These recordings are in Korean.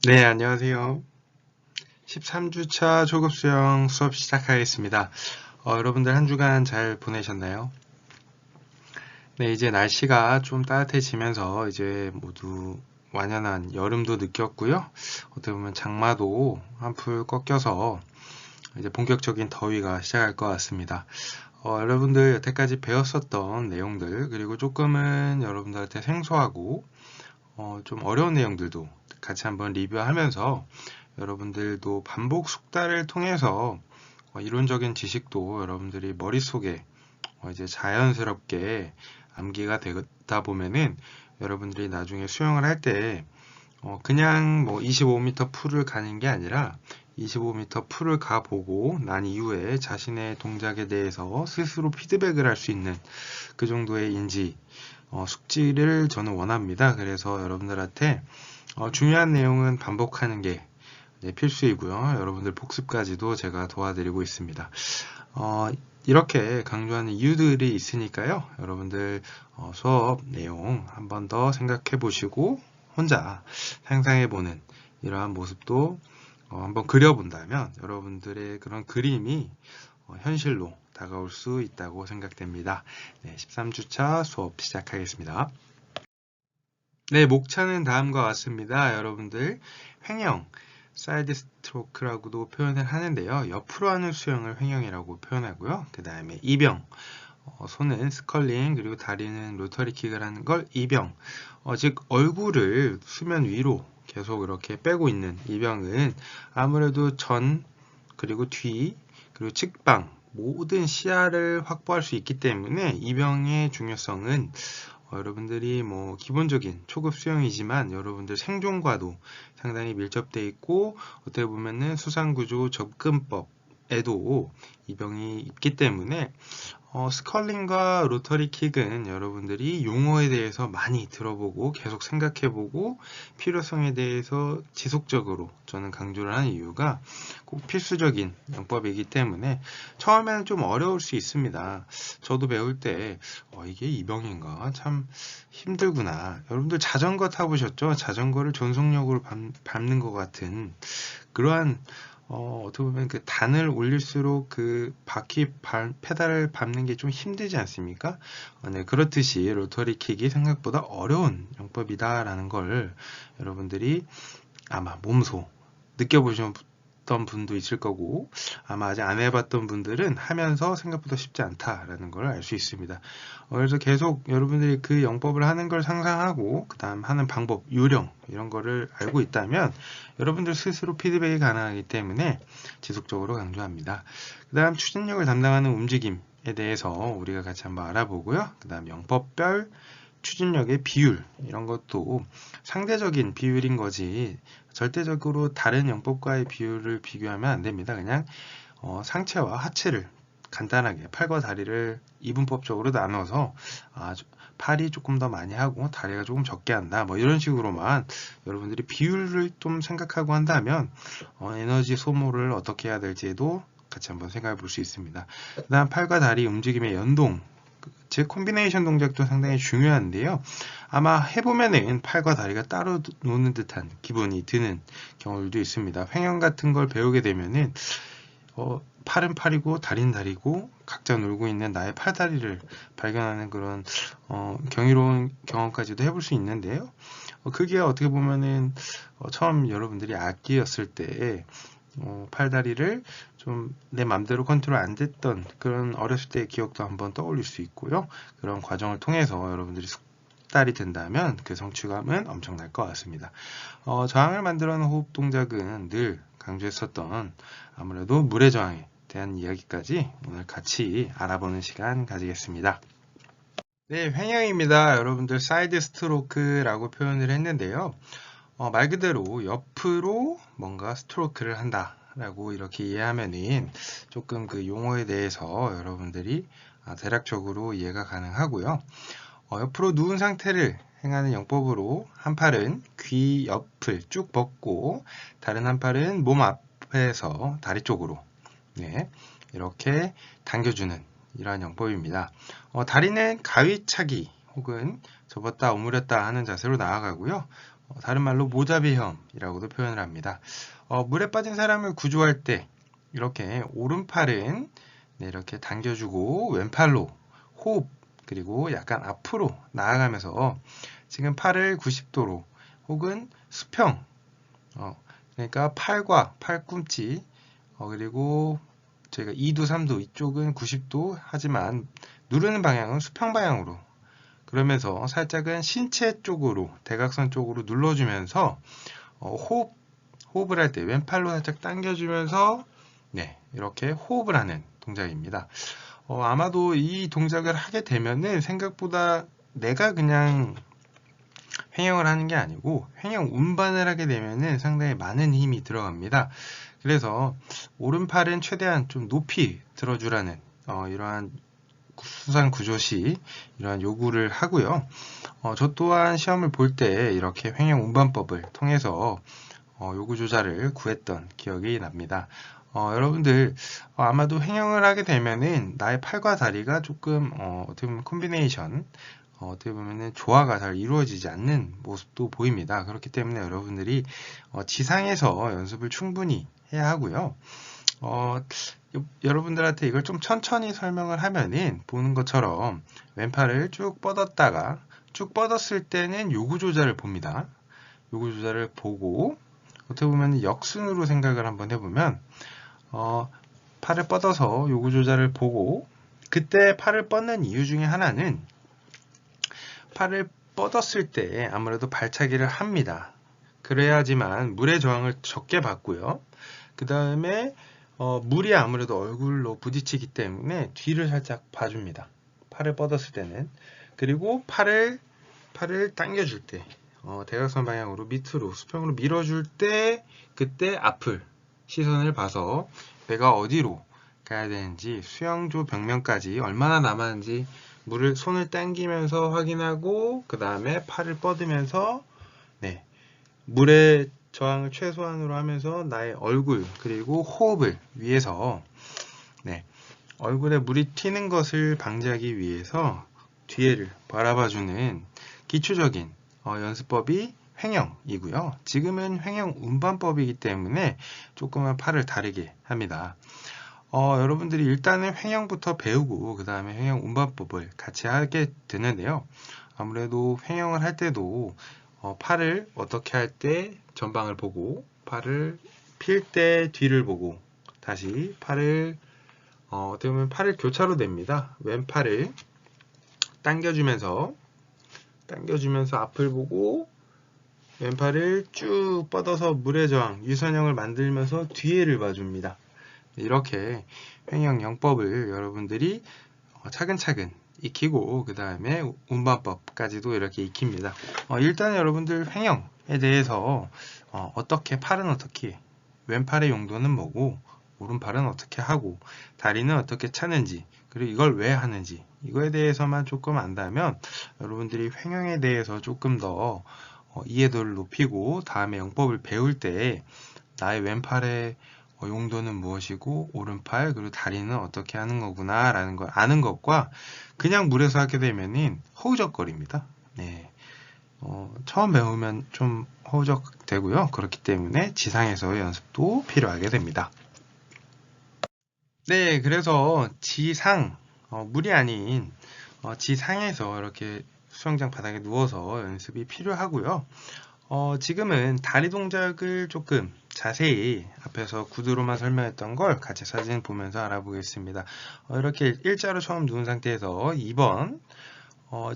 네, 안녕하세요. 13주차 초급 수영 수업 시작하겠습니다. 여러분들 한 주간 잘 보내셨나요? 네, 이제 날씨가 좀 따뜻해지면서 이제 모두 완연한 여름도 느꼈고요. 어떻게 보면 장마도 한풀 꺾여서 이제 본격적인 더위가 시작할 것 같습니다. 여러분들 여태까지 배웠었던 내용들, 그리고 조금은 여러분들한테 생소하고 좀 어려운 내용들도 같이 한번 리뷰하면서 여러분들도 반복 숙달을 통해서 이론적인 지식도 여러분들이 머릿속에 이제 자연스럽게 암기가 되다 보면은 여러분들이 나중에 수영을 할 때 그냥 뭐 25m 풀을 가는 게 아니라 25m 풀을 가보고 난 이후에 자신의 동작에 대해서 스스로 피드백을 할 수 있는 그 정도의 인지 숙지를 저는 원합니다. 그래서 여러분들한테 중요한 내용은 반복하는 게 필수이고요. 여러분들 복습까지도 제가 도와드리고 있습니다. 이렇게 강조하는 이유들이 있으니까요. 여러분들 수업 내용 한 번 더 생각해 보시고 혼자 상상해 보는 이러한 모습도 한번 그려본다면 여러분들의 그런 그림이 현실로 다가올 수 있다고 생각됩니다. 네, 13주차 수업 시작하겠습니다. 네, 목차는 다음과 같습니다. 여러분들 횡형, 사이드 스트로크라고도 표현을 하는데요. 옆으로 하는 수영을 횡형이라고 표현하고요. 그 다음에 이병, 손은 스컬링, 그리고 다리는 로터리 킥을 하는 걸 이병, 즉 얼굴을 수면 위로 계속 이렇게 빼고 있는 이병은 아무래도 전, 그리고 뒤, 그리고 측방, 모든 시야를 확보할 수 있기 때문에 이병의 중요성은 여러분들이 뭐 기본적인 초급 수영이지만 여러분들 생존과도 상당히 밀접되어 있고 어떻게 보면은 수상구조 접근법에도 이병이 있기 때문에 스컬링과 로터리 킥은 여러분들이 용어에 대해서 많이 들어보고 계속 생각해보고 필요성에 대해서 지속적으로 저는 강조를 하는 이유가 꼭 필수적인 영법이기 때문에 처음에는 좀 어려울 수 있습니다. 저도 배울 때 이게 이병인가 참 힘들구나. 여러분들 자전거 타보셨죠? 자전거를 전속력으로 밟는 것 같은 그러한 어떻게 보면 그 단을 올릴수록 그 페달을 밟는 게 좀 힘들지 않습니까? 네, 그렇듯이 로터리 킥이 생각보다 어려운 영법이다라는 걸 여러분들이 아마 몸소 느껴보셨던 분도 있을 거고 아마 아직 안 해봤던 분들은 하면서 생각보다 쉽지 않다라는 걸 알 수 있습니다. 그래서 계속 여러분들이 그 영법을 하는 걸 상상하고 그 다음 하는 방법, 요령 이런 거를 알고 있다면 여러분들 스스로 피드백이 가능하기 때문에 지속적으로 강조합니다. 그 다음 추진력을 담당하는 움직임에 대해서 우리가 같이 한번 알아보고요. 그 다음 영법별 추진력의 비율 이런 것도 상대적인 비율인 거지 절대적으로 다른 영법과의 비율을 비교하면 안 됩니다. 그냥 상체와 하체를 간단하게 팔과 다리를 이분법적으로 나눠서 팔이 조금 더 많이 하고 다리가 조금 적게 한다. 뭐 이런 식으로만 여러분들이 비율을 좀 생각하고 한다면 에너지 소모를 어떻게 해야 될지도 같이 한번 생각해 볼 수 있습니다. 그 다음 팔과 다리 움직임의 연동 즉 콤비네이션 동작도 상당히 중요한데요. 아마 해보면은 팔과 다리가 따로 노는 듯한 기분이 드는 경우들도 있습니다. 횡형 같은 걸 배우게 되면은 팔은 팔이고 다리는 다리고 각자 놀고 있는 나의 팔다리를 발견하는 그런 경이로운 경험까지도 해볼 수 있는데요. 그게 어떻게 보면은 처음 여러분들이 아기였을 때 팔다리를 좀 내 맘대로 컨트롤 안 됐던 그런 어렸을 때의 기억도 한번 떠올릴 수 있고요. 그런 과정을 통해서 여러분들이 숙달이 된다면 그 성취감은 엄청날 것 같습니다. 저항을 만들어 놓은 호흡 동작은 늘 강조했었던 아무래도 물의 저항에 대한 이야기까지 오늘 같이 알아보는 시간 가지겠습니다. 네, 횡형입니다. 여러분들 사이드 스트로크라고 표현을 했는데요. 말 그대로 옆으로 뭔가 스트로크를 한다 라고 이렇게 이해하면은 조금 그 용어에 대해서 여러분들이 대략적으로 이해가 가능하고요. 옆으로 누운 상태를 행하는 영법으로 한 팔은 귀 옆을 쭉 뻗고 다른 한 팔은 몸 앞에서 다리 쪽으로 이렇게 당겨주는 이러한 영법입니다. 다리는 가위차기 혹은 접었다 오므렸다 하는 자세로 나아가고요. 다른 말로 모자비험이라고도 표현을 합니다. 물에 빠진 사람을 구조할 때 이렇게 오른팔은 네, 이렇게 당겨주고 왼팔로 호흡 그리고 약간 앞으로 나아가면서 지금 팔을 90도로 혹은 수평 그러니까 팔과 팔꿈치 그리고 저희가 2도 3도 이쪽은 90도 하지만 누르는 방향은 수평 방향으로 그러면서 살짝은 신체 쪽으로 대각선 쪽으로 눌러주면서 호흡을 할 때 왼팔로 살짝 당겨주면서 네, 이렇게 호흡을 하는 동작입니다. 아마도 이 동작을 하게 되면은 생각보다 내가 그냥 횡형을 하는 게 아니고 횡형 운반을 하게 되면은 상당히 많은 힘이 들어갑니다. 그래서 오른팔은 최대한 좀 높이 들어주라는 이러한 수산 구조시 이러한 요구를 하고요. 저 또한 시험을 볼 때 이렇게 횡형 운반법을 통해서 요구 조작을 구했던 기억이 납니다. 여러분들 아마도 횡형을 하게 되면은 나의 팔과 다리가 조금 어떻게 보면 콤비네이션 어떻게 보면은 조화가 잘 이루어지지 않는 모습도 보입니다. 그렇기 때문에 여러분들이 지상에서 연습을 충분히 해야 하고요. 여러분들한테 이걸 좀 천천히 설명을 하면은 보는 것처럼 왼팔을 쭉 뻗었다가 쭉 뻗었을 때는 요구 조절을 봅니다. 요구 조절을 보고 어떻게 보면 역순으로 생각을 한번 해보면 팔을 뻗어서 요구 조절을 보고 그때 팔을 뻗는 이유 중에 하나는 팔을 뻗었을 때 아무래도 발차기를 합니다. 그래야지만 물의 저항을 적게 받고요. 그 다음에 물이 아무래도 얼굴로 부딪히기 때문에 뒤를 살짝 봐줍니다. 팔을 뻗었을 때는. 그리고 팔을 당겨줄 때 대각선 방향으로 밑으로 수평으로 밀어줄 때 그때 앞을 시선을 봐서 내가 어디로 가야 되는지 수영조 벽면까지 얼마나 남았는지 물을 손을 당기면서 확인하고 그 다음에 팔을 뻗으면서 네, 물의 저항을 최소한으로 하면서 나의 얼굴 그리고 호흡을 위해서 네, 얼굴에 물이 튀는 것을 방지하기 위해서 뒤에를 바라봐주는 기초적인 연습법이 횡형이고요. 지금은 횡형 운반법이기 때문에 조금만 팔을 다르게 합니다. 여러분들이 일단은 횡형부터 배우고 그 다음에 횡형 운반법을 같이 하게 되는데요. 아무래도 횡형을 할 때도 팔을 어떻게 할 때 전방을 보고 팔을 필 때 뒤를 보고 다시 팔을 어떻게 보면 팔을 교차로 냅니다. 왼팔을 당겨주면서 앞을 보고 왼팔을 쭉 뻗어서 물의 저항 유선형을 만들면서 뒤에를 봐줍니다. 이렇게 횡형 영법을 여러분들이 차근차근 익히고 그 다음에 운반법까지도 이렇게 익힙니다. 일단 여러분들 횡형에 대해서 어떻게 팔은 어떻게 왼팔의 용도는 뭐고 오른팔은 어떻게 하고 다리는 어떻게 차는지 그리고 이걸 왜 하는지 이거에 대해서만 조금 안다면 여러분들이 횡형에 대해서 조금 더 이해도를 높이고 다음에 영법을 배울 때 나의 왼팔의 용도는 무엇이고 오른팔 그리고 다리는 어떻게 하는 거구나 라는 걸 아는 것과 그냥 물에서 하게 되면은 허우적거립니다. 네. 처음 배우면 좀 허우적 되고요. 그렇기 때문에 지상에서 연습도 필요하게 됩니다. 네, 그래서 지상, 물이 아닌 지상에서 이렇게 수영장 바닥에 누워서 연습이 필요하고요. 지금은 다리 동작을 조금 자세히 앞에서 구두로만 설명했던 걸 같이 사진 보면서 알아보겠습니다. 이렇게 일자로 처음 누운 상태에서 2번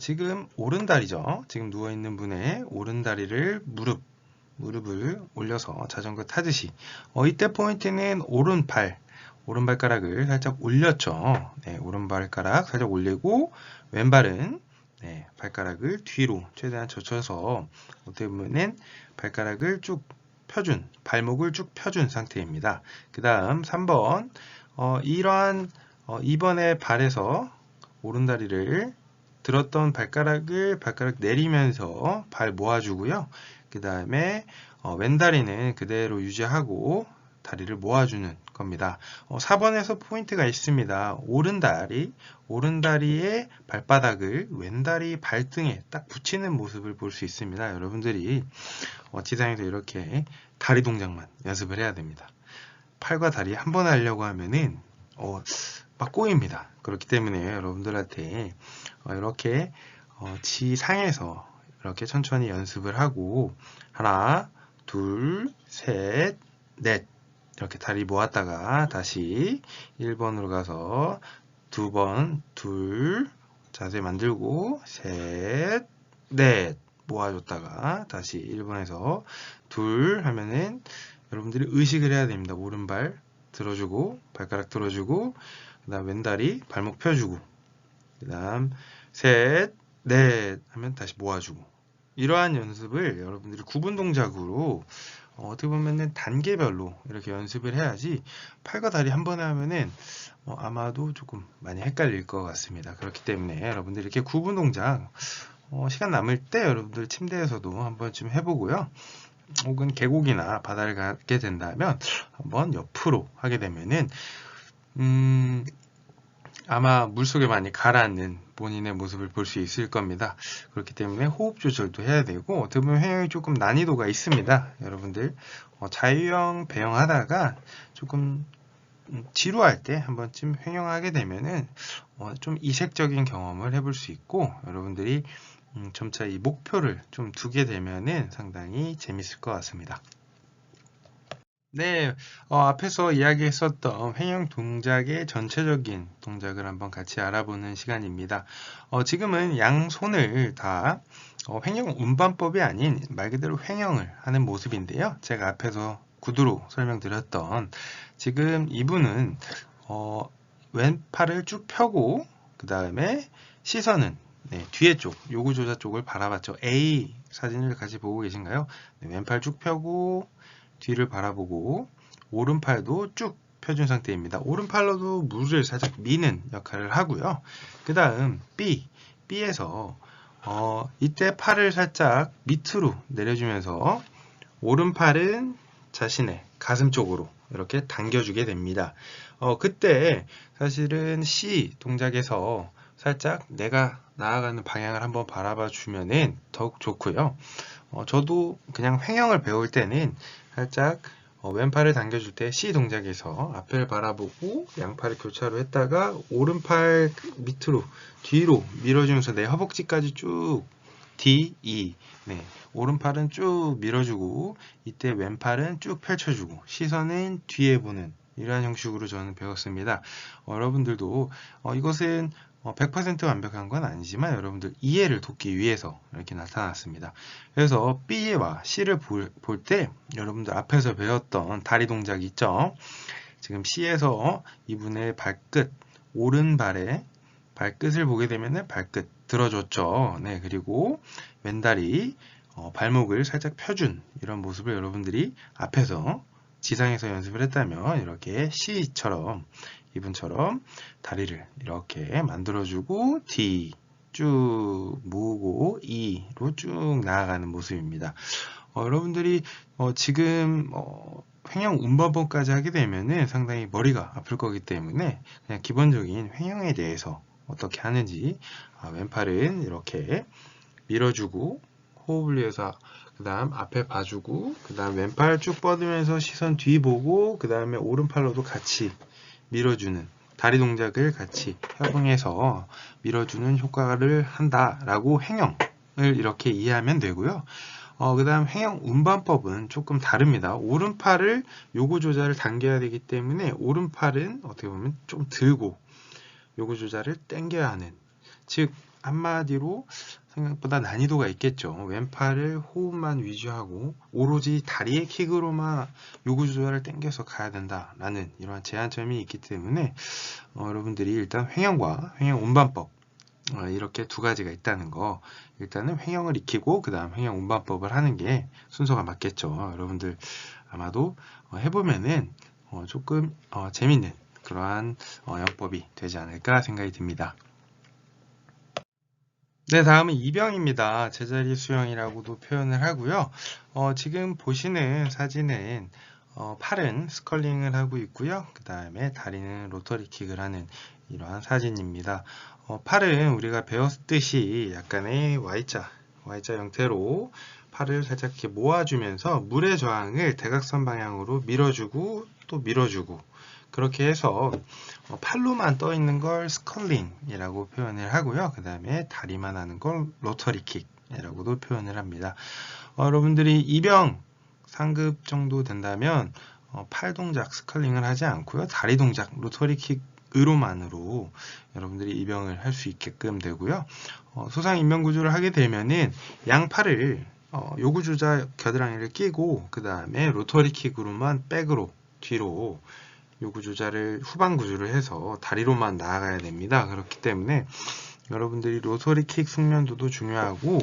지금 오른다리죠. 지금 누워있는 분의 오른다리를 무릎을 올려서 자전거 타듯이 이때 포인트는 오른발가락을 살짝 올렸죠. 네, 오른발가락 살짝 올리고 왼발은 네, 발가락을 뒤로 최대한 젖혀서 어떻게 보면은 발가락을 쭉 펴준 발목을 쭉 펴준 상태입니다. 그 다음 3번 이러한 2번의 발에서 오른다리를 들었던 발가락 내리면서 발 모아주고요. 그 다음에 왼다리는 그대로 유지하고 다리를 모아주는 겁니다. 4번에서 포인트가 있습니다. 오른다리의 발바닥을 왼다리 발등에 딱 붙이는 모습을 볼 수 있습니다. 여러분들이 지상에서 이렇게 다리 동작만 연습을 해야 됩니다. 팔과 다리 한 번 하려고 하면은 막 꼬입니다. 그렇기 때문에 여러분들한테 이렇게 지상에서 이렇게 천천히 연습을 하고 하나, 둘, 셋, 넷 이렇게 다리 모았다가 다시 1번으로 가서 2번, 둘 자세 만들고 셋, 넷 모아줬다가 다시 1번에서 둘 하면은 여러분들이 의식을 해야 됩니다. 오른발 들어주고 발가락 들어주고 그 다음 왼다리 발목 펴주고 그 다음 셋, 넷 하면 다시 모아주고 이러한 연습을 여러분들이 구분 동작으로 어떻게 보면은 단계별로 이렇게 연습을 해야지 팔과 다리 한 번에 하면은 아마도 조금 많이 헷갈릴 것 같습니다. 그렇기 때문에 여러분들이 이렇게 구분 동작 시간 남을 때 여러분들 침대에서도 한 번쯤 해보고요. 혹은 계곡이나 바다를 가게 된다면 한번 옆으로 하게 되면은 아마 물속에 많이 가라앉는 본인의 모습을 볼 수 있을 겁니다. 그렇기 때문에 호흡 조절도 해야 되고 어떻게 보면 회영이 조금 난이도가 있습니다. 여러분들 자유형 배영 하다가 조금 지루할 때 한 번쯤 횡영하게 되면은 좀 이색적인 경험을 해볼 수 있고 여러분들이 점차 이 목표를 좀 두게 되면은 상당히 재밌을 것 같습니다. 네, 앞에서 이야기했었던 횡형 동작의 전체적인 동작을 한번 같이 알아보는 시간입니다. 지금은 양손을 다 횡형 운반법이 아닌 말 그대로 횡형을 하는 모습인데요. 제가 앞에서 구두로 설명드렸던 지금 이분은 왼팔을 쭉 펴고 그 다음에 시선은 뒤에 쪽, 요구조자 쪽을 바라봤죠. A 사진을 같이 보고 계신가요? 왼팔 쭉 펴고 뒤를 바라보고 오른팔도 쭉 펴준 상태입니다. 오른팔로도 물을 살짝 미는 역할을 하고요. 그 다음 B에서 이때 팔을 살짝 밑으로 내려주면서 오른팔은 자신의 가슴 쪽으로 이렇게 당겨주게 됩니다. 그때 사실은 C 동작에서 살짝 내가 나아가는 방향을 한번 바라봐 주면은 더욱 좋고요. 저도 그냥 횡형을 배울 때는 살짝 왼팔을 당겨줄 때 C 동작에서 앞을 바라보고 양팔을 교차로 했다가 오른팔 밑으로 뒤로 밀어주면서 내 허벅지까지 쭉 D, E 오른팔은 쭉 밀어주고 이때 왼팔은 쭉 펼쳐주고 시선은 뒤에 보는 이러한 형식으로 저는 배웠습니다. 여러분들도 이것은 100% 완벽한 건 아니지만 여러분들 이해를 돕기 위해서 이렇게 나타났습니다. 그래서 B와 C를 볼 때 여러분들 앞에서 배웠던 다리 동작이 있죠. 지금 C에서 이분의 발끝, 오른발의 발끝을 보게 되면 발끝 들어줬죠. 네, 그리고 왼다리 발목을 살짝 펴준 이런 모습을 여러분들이 앞에서 지상에서 연습을 했다면 이렇게 C처럼 이분처럼 다리를 이렇게 만들어주고 D 쭉 모으고 E로 쭉 나아가는 모습입니다. 여러분들이 지금 횡형 운반법까지 하게 되면은 상당히 머리가 아플 거기 때문에 그냥 기본적인 횡형에 대해서 어떻게 하는지 왼팔은 이렇게 밀어주고 호흡을 위해서 그 다음 앞에 봐주고 그 다음 왼팔 쭉 뻗으면서 시선 뒤 보고 그 다음에 오른팔로도 같이 밀어주는 다리 동작을 같이 협응해서 밀어주는 효과를 한다라고 횡형을 이렇게 이해하면 되고요. 그 다음 횡형 운반법은 조금 다릅니다. 오른팔을 요구 조절을 당겨야 되기 때문에 오른팔은 어떻게 보면 좀 들고 요구 조절을 당겨야 하는 즉 한마디로 생각보다 난이도가 있겠죠. 왼팔을 호흡만 위주하고 오로지 다리의 킥으로만 요구 조절을 당겨서 가야 된다라는 이러한 제한점이 있기 때문에 여러분들이 일단 횡형과 횡형 운반법 이렇게 두 가지가 있다는 거 일단은 횡형을 익히고 그 다음 횡형 운반법을 하는 게 순서가 맞겠죠. 여러분들 아마도 해보면은 조금 재밌는 그러한 영법이 되지 않을까 생각이 듭니다. 네, 다음은 이병입니다. 제자리 수영이라고도 표현을 하고요. 지금 보시는 사진은 팔은 스컬링을 하고 있고요. 그 다음에 다리는 로터리 킥을 하는 이러한 사진입니다. 팔은 우리가 배웠듯이 약간의 Y자 형태로 팔을 살짝 이렇게 모아주면서 물의 저항을 대각선 방향으로 밀어주고 또 밀어주고, 그렇게 해서 팔로만 떠 있는 걸 스컬링이라고 표현을 하고요. 그 다음에 다리만 하는 걸 로터리 킥이라고도 표현을 합니다. 여러분들이 입영 상급 정도 된다면 팔 동작 스컬링을 하지 않고요. 다리 동작 로터리 킥으로만으로 여러분들이 입영을 할 수 있게끔 되고요. 소상 인명 구조를 하게 되면은 양팔을 요구조자 겨드랑이를 끼고 그 다음에 로터리 킥으로만 백으로 뒤로 요구조자를 후방 구조를 해서 다리로만 나아가야 됩니다. 그렇기 때문에 여러분들이 로터리 킥 숙련도도 중요하고,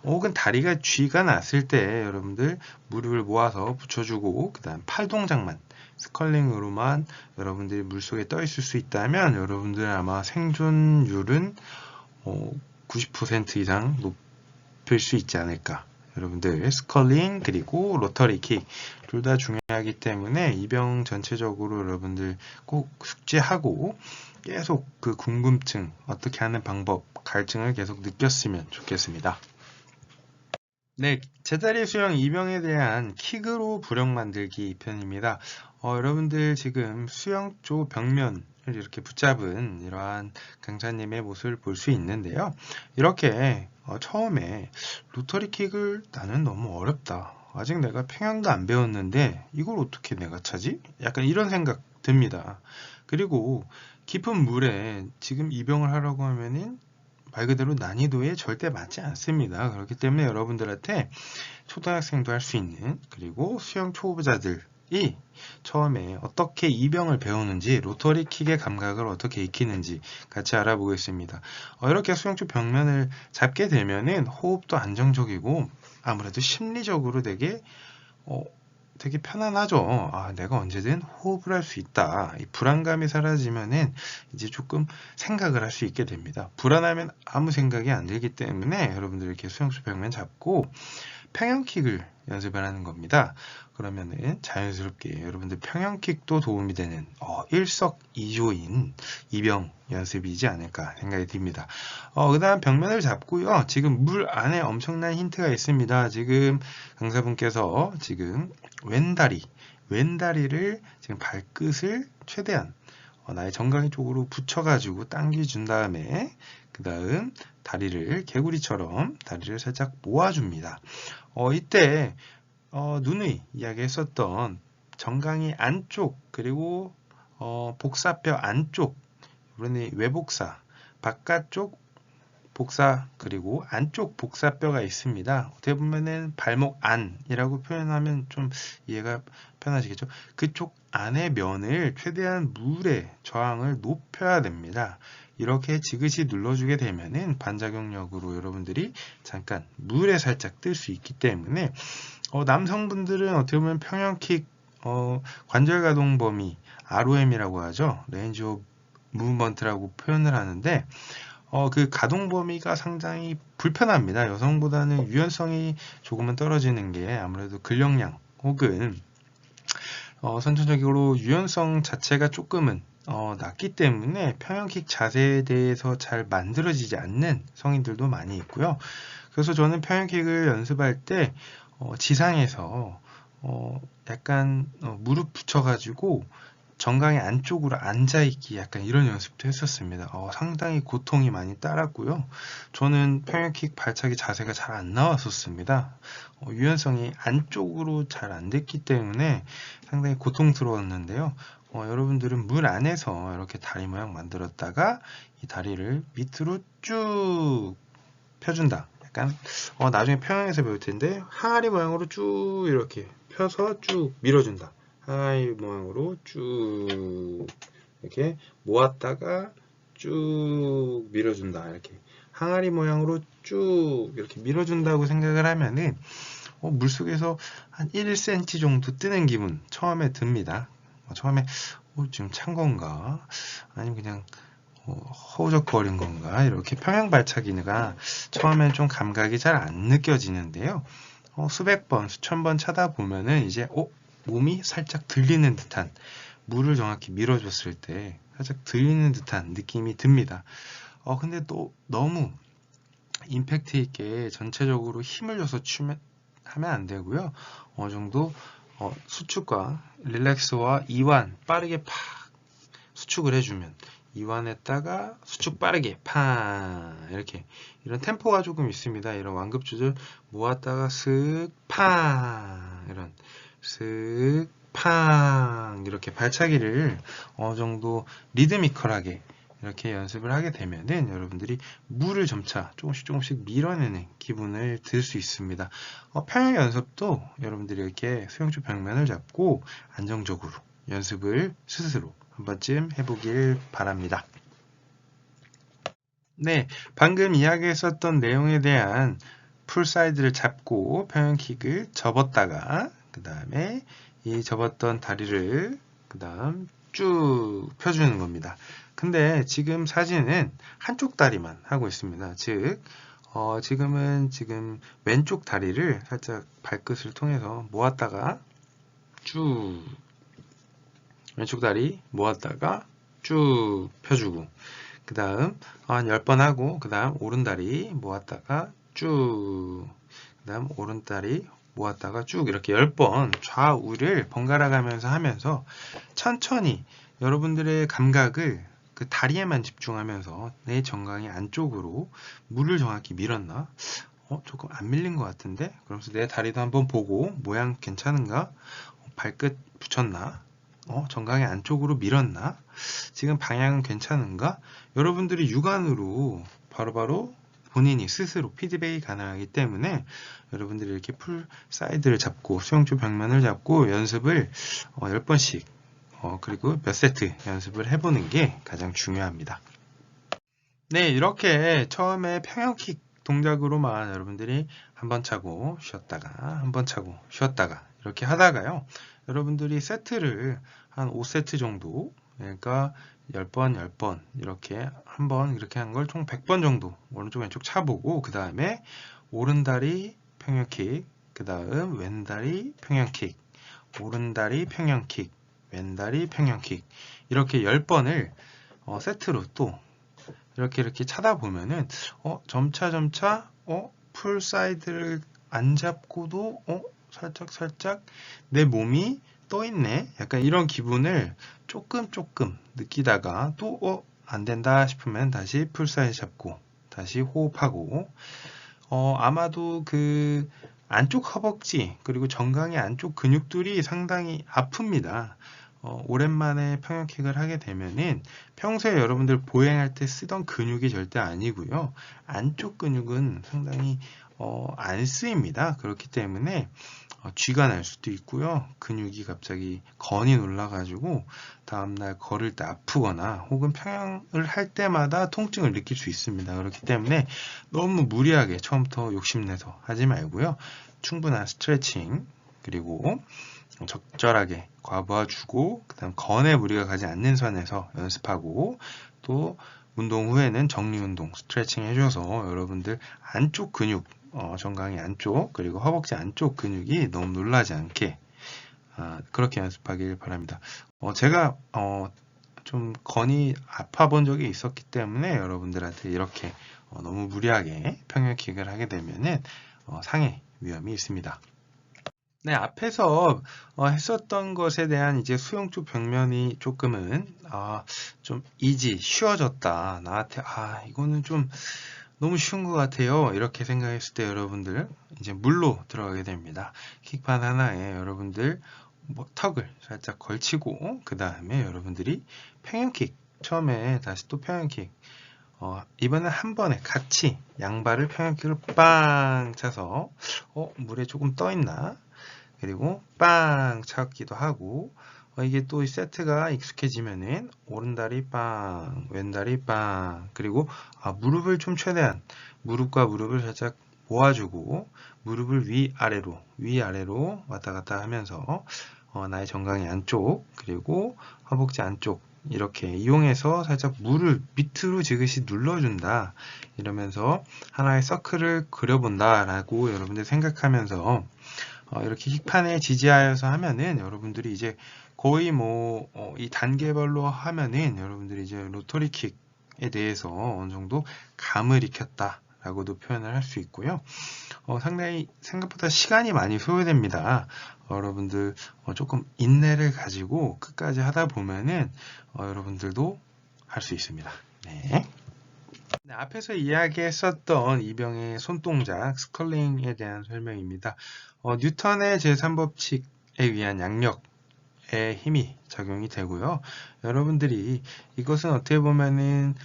혹은 다리가 쥐가 났을 때 여러분들 무릎을 모아서 붙여주고 그 다음 팔 동작만 스컬링으로만 여러분들이 물속에 떠 있을 수 있다면 여러분들 아마 생존율은 90% 이상 높일 수 있지 않을까. 여러분들 스컬링 그리고 로터리 킥 둘 다 중요하기 때문에 입영 전체적으로 여러분들 꼭 숙지하고 계속 그 궁금증, 어떻게 하는 방법, 갈증을 계속 느꼈으면 좋겠습니다. 네, 제자리 수영 입영에 대한 킥으로 부력 만들기 편입니다. 여러분들 지금 수영조 벽면을 이렇게 붙잡은 이러한 강사님의 모습을 볼 수 있는데요. 이렇게 처음에 로터리 킥을 나는 너무 어렵다. 아직 내가 평영도 안 배웠는데 이걸 어떻게 내가 차지? 약간 이런 생각 듭니다. 그리고 깊은 물에 지금 입영을 하려고 하면은 말 그대로 난이도에 절대 맞지 않습니다. 그렇기 때문에 여러분들한테 초등학생도 할 수 있는, 그리고 수영 초보자들이 처음에 어떻게 입영을 배우는지, 로터리 킥의 감각을 어떻게 익히는지 같이 알아보겠습니다. 이렇게 수영초 벽면을 잡게 되면은 호흡도 안정적이고 아무래도 심리적으로 되게 편안하죠. 내가 언제든 호흡을 할 수 있다. 이 불안감이 사라지면은 이제 조금 생각을 할 수 있게 됩니다. 불안하면 아무 생각이 안 들기 때문에 여러분들 이렇게 수영수 벽면 잡고 평형킥을 연습을 하는 겁니다. 그러면은 자연스럽게 여러분들 평형킥도 도움이 되는 일석이조인 입영 연습이지 않을까 생각이 듭니다. 그 다음 벽면을 잡고요. 지금 물 안에 엄청난 힌트가 있습니다. 지금 강사분께서 지금 왼다리를 지금 발끝을 최대한 나의 정강이 쪽으로 붙여가지고 당겨준 다음에 그 다음 다리를 개구리처럼 다리를 살짝 모아줍니다. 이때 누누이 이야기했었던 정강이 안쪽 그리고 복사뼈 안쪽, 그러니 외복사, 바깥쪽 복사 그리고 안쪽 복사뼈가 있습니다. 어떻게 보면은 발목 안이라고 표현하면 좀 이해가 편하시겠죠? 그쪽 안의 면을 최대한 물의 저항을 높여야 됩니다. 이렇게 지그시 눌러주게 되면은 반작용력으로 여러분들이 잠깐 물에 살짝 뜰 수 있기 때문에 남성분들은 어떻게 보면 평형킥 관절 가동 범위 ROM이라고 하죠. 레인지 오브 무브먼트라고 표현을 하는데 그 가동 범위가 상당히 불편합니다. 여성보다는 유연성이 조금은 떨어지는 게 아무래도 근력량 혹은 선천적으로 유연성 자체가 조금은 낮기 때문에 평형킥 자세에 대해서 잘 만들어지지 않는 성인들도 많이 있고요. 그래서 저는 평형킥을 연습할 때 지상에서 약간 무릎 붙여가지고 정강이 안쪽으로 앉아있기 약간 이런 연습도 했었습니다. 상당히 고통이 많이 따랐고요. 저는 평형킥 발차기 자세가 잘 안 나왔었습니다. 유연성이 안쪽으로 잘 안 됐기 때문에 상당히 고통스러웠는데요. 여러분들은 물 안에서 이렇게 다리 모양 만들었다가 이 다리를 밑으로 쭉 펴준다. 약간 나중에 평형에서 배울 텐데 항아리 모양으로 쭉 이렇게 펴서 쭉 밀어준다. 항아리 모양으로 쭉 이렇게 모았다가 쭉 밀어준다. 이렇게 항아리 모양으로 쭉 이렇게 밀어준다고 생각을 하면은 물속에서 한 1cm 정도 뜨는 기분 처음에 듭니다. 처음에 지금 찬 건가? 아니면 그냥 허우적거린 건가? 이렇게 평형 발차기가 처음엔 좀 감각이 잘 안 느껴지는데요. 수백 번, 수천 번 차다 보면은 이제 몸이 살짝 들리는 듯한, 물을 정확히 밀어줬을 때 살짝 들리는 듯한 느낌이 듭니다. 근데 또 너무 임팩트 있게 전체적으로 힘을 줘서 하면 안 되고요. 어느 정도 수축과 릴렉스와 이완 빠르게 팍 수축을 해주면, 이완했다가 수축 빠르게 팡, 이렇게 이런 템포가 조금 있습니다. 이런 완급 조절, 모았다가 슥 팡, 이런 슥 팡, 이렇게 발차기를 어느 정도 리드미컬하게 이렇게 연습을 하게 되면은 여러분들이 물을 점차 조금씩 밀어내는 기분을 들 수 있습니다. 평형 연습도 여러분들이 이렇게 수영주 벽면을 잡고 안정적으로 연습을 스스로 한 번쯤 해보길 바랍니다. 네, 방금 이야기했었던 내용에 대한 풀사이드를 잡고 평형킥을 접었다가 그 다음에 이 접었던 다리를 그 다음 쭉 펴주는 겁니다. 근데 지금 사진은 한쪽 다리만 하고 있습니다. 즉 지금 왼쪽 다리를 살짝 발끝을 통해서 모았다가 쭉, 왼쪽 다리 모았다가 쭉 펴주고, 그 다음 한 10번 하고, 그 다음 오른다리 모았다가 쭉, 그 다음 오른다리 모았다가 쭉, 이렇게 10번 좌우를 번갈아 가면서 하면서 천천히 여러분들의 감각을 그 다리에만 집중하면서 내 정강이 안쪽으로 물을 정확히 밀었나? 조금 안 밀린 것 같은데? 그러면서 내 다리도 한번 보고 모양 괜찮은가? 발끝 붙였나? 정강이 안쪽으로 밀었나? 지금 방향은 괜찮은가? 여러분들이 육안으로 바로바로 본인이 스스로 피드백이 가능하기 때문에 여러분들이 이렇게 풀 사이드를 잡고 수영주 벽면을 잡고 연습을 10번씩 그리고 몇 세트 연습을 해보는 게 가장 중요합니다. 네, 이렇게 처음에 평형킥 동작으로만 여러분들이 한 번 차고 쉬었다가 한 번 차고 쉬었다가 이렇게 하다가요, 여러분들이 세트를 한 5세트 정도, 그러니까 10번 10번 이렇게 한 번 이렇게 한 걸 총 100번 정도 오른쪽 왼쪽 차보고, 그 다음에 오른다리 평형킥, 그 다음 왼다리 평형킥, 오른다리 평형킥, 왼다리 평형킥, 이렇게 10번을 세트로 또 이렇게 차다 보면은 점차 풀 사이드를 안 잡고도 살짝 내 몸이 떠 있네, 약간 이런 기분을 조금 느끼다가 또 안 된다 싶으면 다시 풀 사이드 잡고 다시 호흡하고, 아마도 그 안쪽 허벅지 그리고 정강의 안쪽 근육들이 상당히 아픕니다. 오랜만에 평형킥을 하게 되면은 평소에 여러분들 보행할 때 쓰던 근육이 절대 아니고요. 안쪽 근육은 상당히 안 쓰입니다. 그렇기 때문에 쥐가 날 수도 있고요. 근육이 갑자기 건이 놀라가지고 다음날 걸을 때 아프거나 혹은 평형을 할 때마다 통증을 느낄 수 있습니다. 그렇기 때문에 너무 무리하게 처음부터 욕심내서 하지 말고요. 충분한 스트레칭 그리고 적절하게 과부하주고, 그 다음 건에 무리가 가지 않는 선에서 연습하고, 또 운동 후에는 정리운동 스트레칭 해줘서 여러분들 안쪽 근육, 정강이 안쪽 그리고 허벅지 안쪽 근육이 너무 놀라지 않게 그렇게 연습하길 바랍니다. 제가 좀 건이 아파 본 적이 있었기 때문에 여러분들한테 이렇게 너무 무리하게 평형킥을 하게 되면은 상해 위험이 있습니다. 네, 앞에서 했었던 것에 대한 이제 수영주 벽면이 조금은 좀 쉬워졌다. 나한테 이거는 좀 너무 쉬운 것 같아요. 이렇게 생각했을 때 여러분들 이제 물로 들어가게 됩니다. 킥판 하나에 여러분들 턱을 살짝 걸치고, 그 다음에 여러분들이 평형킥, 처음에 다시 또 평형킥, 이번엔 한 번에 같이 양발을 평형킥을 빵 차서 물에 조금 떠 있나? 그리고 빵 차기도 하고, 이게 또 이 세트가 익숙해지면은 오른다리 빵, 왼다리 빵, 그리고 무릎을 좀 최대한 무릎과 무릎을 살짝 모아주고 무릎을 위아래로 왔다 갔다 하면서 나의 정강이 안쪽 그리고 허벅지 안쪽 이렇게 이용해서 살짝 물을 밑으로 지그시 눌러준다, 이러면서 하나의 서클을 그려본다 라고 여러분들 생각하면서 이렇게 킥판에 지지하여서 하면은 여러분들이 이제 거의 이 단계별로 하면은 여러분들이 이제 로터리 킥에 대해서 어느 정도 감을 익혔다 라고도 표현을 할 수 있고요. 상당히 생각보다 시간이 많이 소요됩니다. 여러분들 조금 인내를 가지고 끝까지 하다 보면은 여러분들도 할 수 있습니다. 네. 네, 앞에서 이야기했었던 이병의 손동작 스컬링에 대한 설명입니다. 뉴턴의 제3법칙에 의한 양력의 힘이 적용이 되고요. 여러분들이 이것은 어떻게 보면은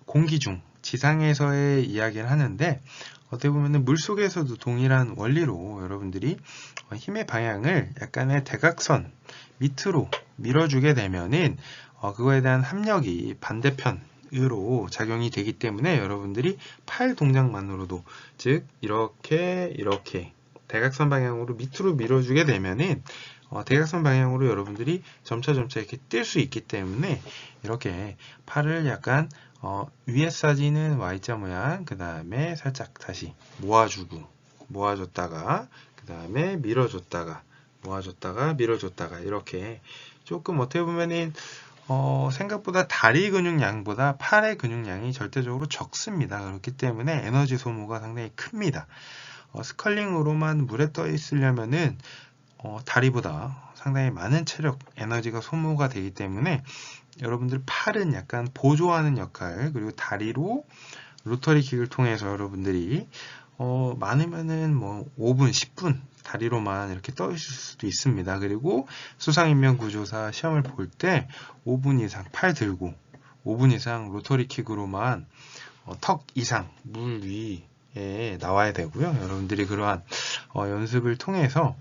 공기 중 지상에서의 이야기를 하는데 어떻게 보면은 물속에서도 동일한 원리로 여러분들이 힘의 방향을 약간의 대각선 밑으로 밀어주게 되면은 그거에 대한 합력이 반대편으로 작용이 되기 때문에 여러분들이 팔 동작만으로도 즉 이렇게 대각선 방향으로 밑으로 밀어주게 되면은 대각선 방향으로 여러분들이 점차 이렇게 뛸 수 있기 때문에 이렇게 팔을 약간 위에 싸지는 Y자 모양, 그 다음에 살짝 다시 모아줬다가 그 다음에 밀어줬다가 모아줬다가 밀어줬다가 이렇게 조금 어떻게 보면은 생각보다 다리 근육량보다 팔의 근육량이 절대적으로 적습니다. 그렇기 때문에 에너지 소모가 상당히 큽니다. 스컬링으로만 물에 떠 있으려면은 다리보다 상당히 많은 체력, 에너지가 소모가 되기 때문에 여러분들 팔은 약간 보조하는 역할, 그리고 다리로 로터리 킥을 통해서 여러분들이 많으면은 5분, 10분 다리로만 이렇게 떠 있을 수도 있습니다. 그리고 수상인명구조사 시험을 볼 때 5분 이상 팔 들고 5분 이상 로터리 킥으로만 턱 이상 물 위에 나와야 되고요. 여러분들이 그러한 연습을 통해서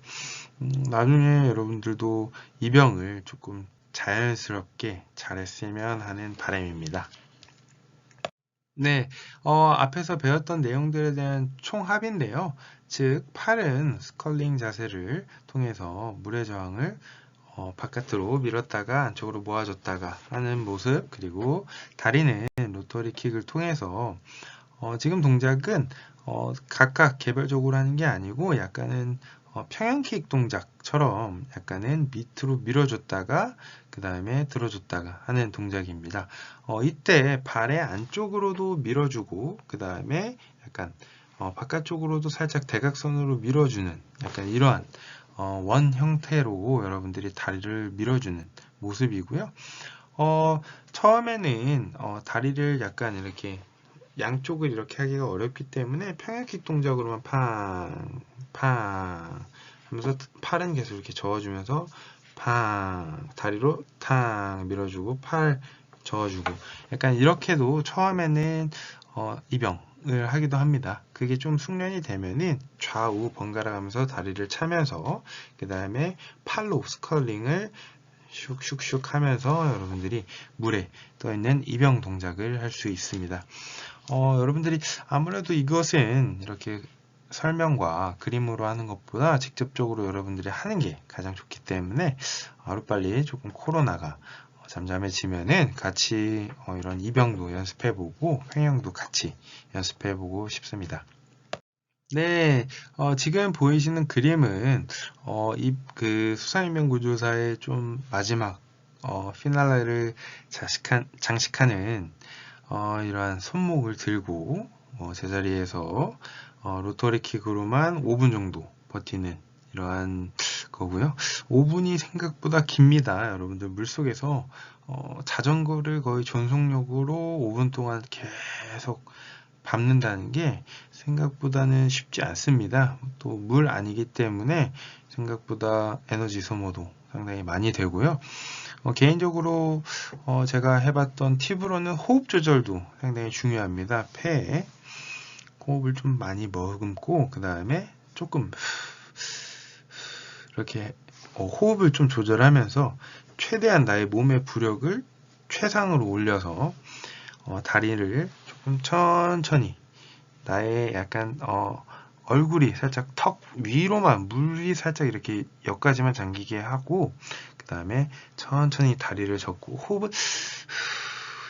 나중에 여러분들도 이병을 조금 자연스럽게 잘했으면 하는 바람입니다. 네, 앞에서 배웠던 내용들에 대한 총합인데요. 즉, 팔은 스컬링 자세를 통해서 물의 저항을 바깥으로 밀었다가 안쪽으로 모아줬다가 하는 모습, 그리고 다리는 로터리 킥을 통해서 지금 동작은 각각 개별적으로 하는 게 아니고 약간은 평형킥 동작처럼 약간은 밑으로 밀어줬다가 그 다음에 들어줬다가 하는 동작입니다. 이때 발의 안쪽으로도 밀어주고 그 다음에 약간 바깥쪽으로도 살짝 대각선으로 밀어주는 약간 이러한 원 형태로 여러분들이 다리를 밀어주는 모습이고요. 처음에는 다리를 약간 이렇게 양쪽을 이렇게 하기가 어렵기 때문에 평형킥 동작으로만 팡 하면서 팔은 계속 이렇게 저어주면서 팡 다리로 탕 밀어주고 팔 저어주고 약간 이렇게도 처음에는 이병을 하기도 합니다. 그게 좀 숙련이 되면은 좌우 번갈아 가면서 다리를 차면서 그 다음에 팔로 스컬링을 슉슉슉 하면서 여러분들이 물에 떠있는 이병 동작을 할 수 있습니다. 여러분들이 아무래도 이것은 이렇게 설명과 그림으로 하는 것보다 직접적으로 여러분들이 하는 게 가장 좋기 때문에 하루빨리 조금 코로나가 잠잠해지면은 같이 이런 이병도 연습해보고 횡령도 같이 연습해보고 싶습니다. 네, 지금 보이시는 그림은 그 수상인명구조사의 좀 마지막 피날레를 장식하는 이러한 손목을 들고 제자리에서 로터리 킥으로만 5분 정도 버티는 이러한 거고요. 5분이 생각보다 깁니다. 여러분들 물속에서 자전거를 거의 전속력으로 5분 동안 계속 밟는다는 게 생각보다는 쉽지 않습니다. 또 물 아니기 때문에 생각보다 에너지 소모도 상당히 많이 되고요. 개인적으로 제가 해봤던 팁으로는 호흡 조절도 상당히 중요합니다. 폐에 호흡을 좀 많이 머금고 그 다음에 조금 이렇게 호흡을 좀 조절하면서 최대한 나의 몸의 부력을 최상으로 올려서 다리를 조금 천천히 나의 약간 얼굴이 살짝 턱 위로만 물이 살짝 이렇게 여기까지만 잠기게 하고 그 다음에 천천히 다리를 접고 호흡을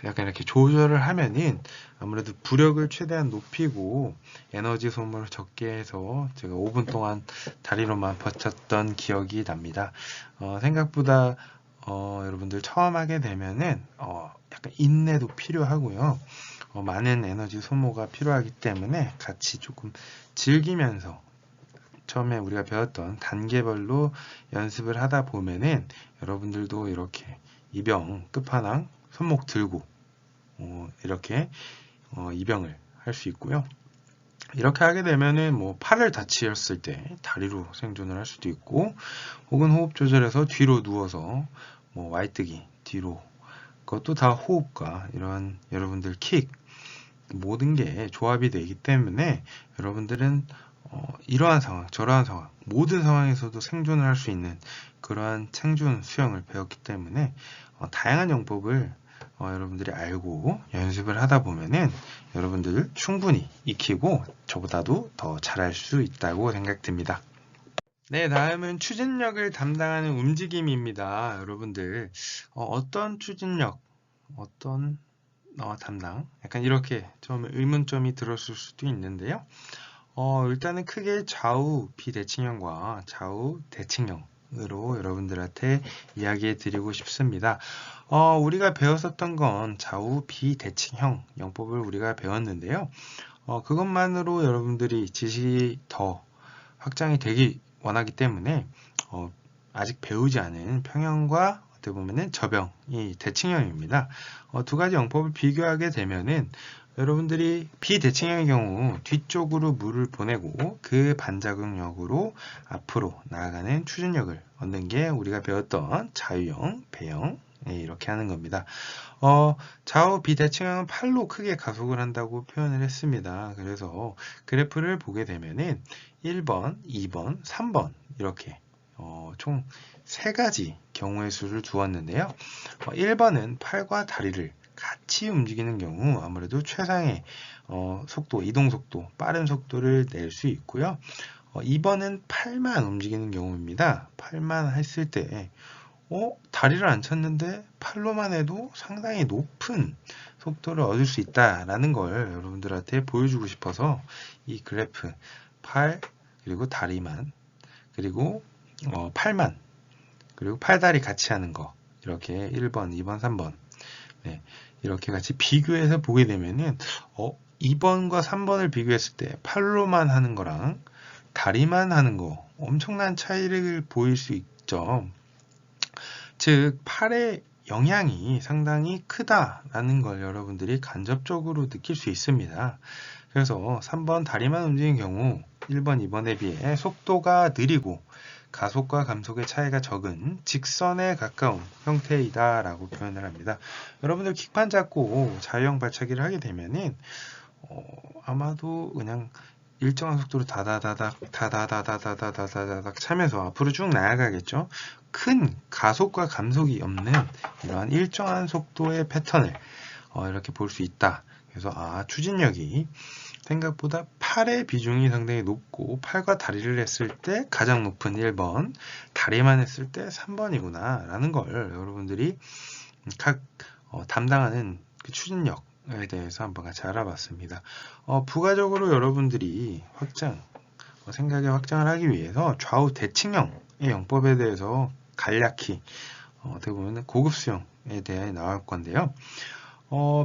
약간 이렇게 조절을 하면은 아무래도 부력을 최대한 높이고 에너지 소모를 적게 해서 제가 5분 동안 다리로만 버텼던 기억이 납니다. 생각보다 여러분들 처음 하게 되면은 약간 인내도 필요하고요. 많은 에너지 소모가 필요하기 때문에 같이 조금 즐기면서 처음에 우리가 배웠던 단계별로 연습을 하다 보면은 여러분들도 이렇게 이병 끝판왕 손목 들고 이렇게 이병을 할 수 있고요. 이렇게 하게 되면은 뭐 팔을 다치었을 때 다리로 생존을 할 수도 있고, 혹은 호흡 조절해서 뒤로 누워서 뭐 Y뜨기 뒤로, 그것도 다 호흡과 이런 여러분들 킥 모든 게 조합이 되기 때문에 여러분들은 이러한 상황, 저러한 상황, 모든 상황에서도 생존을 할 수 있는 그러한 생존 수영을 배웠기 때문에 다양한 영법을 여러분들이 알고 연습을 하다 보면은 여러분들 충분히 익히고 저보다도 더 잘할 수 있다고 생각됩니다. 네, 다음은 추진력을 담당하는 움직임입니다. 여러분들 어떤 추진력, 어떤 담당, 약간 이렇게 좀 의문점이 들었을 수도 있는데요. 일단은 크게 좌우 비대칭형과 좌우 대칭형으로 여러분들한테 이야기해 드리고 싶습니다. 우리가 배웠었던 건 좌우 비대칭형 영법을 우리가 배웠는데요. 그것만으로 여러분들이 지식이 더 확장이 되기 원하기 때문에 아직 배우지 않은 평형과 어떻게 보면은 저병이 대칭형입니다. 두 가지 영법을 비교하게 되면은 여러분들이 비대칭형의 경우 뒤쪽으로 물을 보내고 그 반작용력으로 앞으로 나아가는 추진력을 얻는 게 우리가 배웠던 자유형, 배형 이렇게 하는 겁니다. 좌우 비대칭형은 팔로 크게 가속을 한다고 표현을 했습니다. 그래서 그래프를 보게 되면은 1번, 2번, 3번 이렇게 총 3가지 경우의 수를 두었는데요. 1번은 팔과 다리를 같이 움직이는 경우 아무래도 최상의 속도, 이동 속도, 빠른 속도를 낼 수 있고요. 2번은 팔만 움직이는 경우입니다. 팔만 했을 때 다리를 안 쳤는데 팔로만 해도 상당히 높은 속도를 얻을 수 있다라는 걸 여러분들한테 보여주고 싶어서 이 그래프 팔, 그리고 다리만, 그리고 팔만, 그리고 팔다리 같이 하는 거 이렇게 1번, 2번, 3번 네, 이렇게 같이 비교해서 보게 되면은 2번과 3번을 비교했을 때 팔로만 하는 거랑 다리만 하는 거 엄청난 차이를 보일 수 있죠. 즉 팔의 영향이 상당히 크다라는 걸 여러분들이 간접적으로 느낄 수 있습니다. 그래서 3번 다리만 움직이는 경우 1번, 2번에 비해 속도가 느리고 가속과 감속의 차이가 적은 직선에 가까운 형태이다 라고 표현을 합니다. 여러분들 킥판 잡고 자유형 발차기를 하게 되면은 아마도 그냥 일정한 속도로 다다다닥 차면서 앞으로 쭉 나아가겠죠. 큰 가속과 감속이 없는 이러한 일정한 속도의 패턴을 이렇게 볼 수 있다. 그래서 추진력이 생각보다 팔의 비중이 상당히 높고 팔과 다리를 했을 때 가장 높은 1번, 다리만 했을 때 3번이구나 라는 걸 여러분들이 각 담당하는 그 추진력에 대해서 한번 같이 알아봤습니다. 부가적으로 여러분들이 생각의 확장을 하기 위해서 좌우 대칭형의 영법에 대해서 간략히 어떻게 보면 고급 수영에 대해 나올 건데요.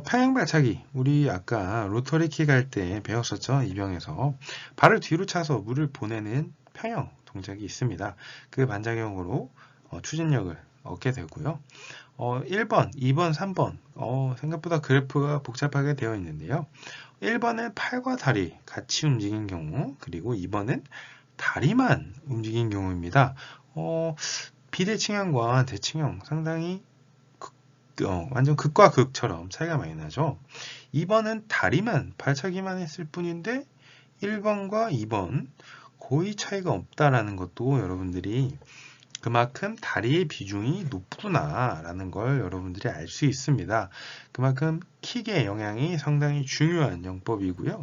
평행 발차기, 우리 아까 로터리 킥 할 때 배웠었죠. 이병에서 발을 뒤로 차서 물을 보내는 평형 동작이 있습니다. 그 반작용으로 추진력을 얻게 되고요. 1번, 2번, 3번 생각보다 그래프가 복잡하게 되어 있는데요. 1번은 팔과 다리 같이 움직인 경우, 그리고 2번은 다리만 움직인 경우입니다. 비대칭형과 대칭형 상당히 완전 극과 극처럼 차이가 많이 나죠. 2번은 다리만 발차기만 했을 뿐인데 1번과 2번 거의 차이가 없다라는 것도 여러분들이 그만큼 다리의 비중이 높구나 라는 걸 여러분들이 알 수 있습니다. 그만큼 킥의 영향이 상당히 중요한 영법이고요.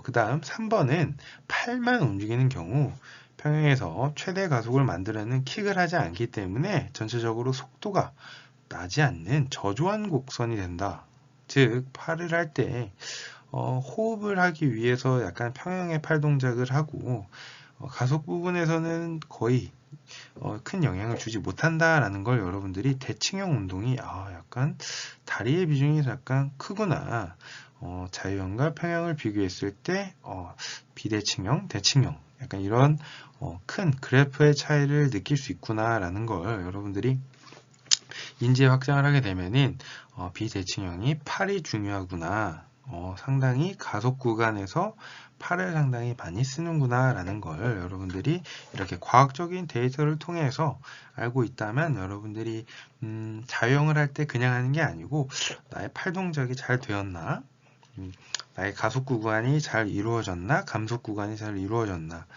그 다음 3번은 팔만 움직이는 경우 평행에서 최대 가속을 만들어내는 킥을 하지 않기 때문에 전체적으로 속도가 나지 않는 저조한 곡선이 된다. 즉 팔을 할 때 호흡을 하기 위해서 약간 평형의 팔 동작을 하고 가속 부분에서는 거의 큰 영향을 주지 못한다라는 걸 여러분들이 대칭형 운동이 약간 다리의 비중이 약간 크구나. 자유형과 평형을 비교했을 때 비대칭형, 대칭형 약간 이런 큰 그래프의 차이를 느낄 수 있구나라는 걸 여러분들이 인지 확장을 하게 되면은 비대칭형이 팔이 중요하구나. 상당히 가속 구간에서 팔을 상당히 많이 쓰는구나 라는 걸 여러분들이 이렇게 과학적인 데이터를 통해서 알고 있다면 여러분들이 자유형을 할 때 그냥 하는 게 아니고 나의 팔 동작이 잘 되었나, 나의 가속 구간이 잘 이루어졌나, 감속 구간이 잘 이루어졌나.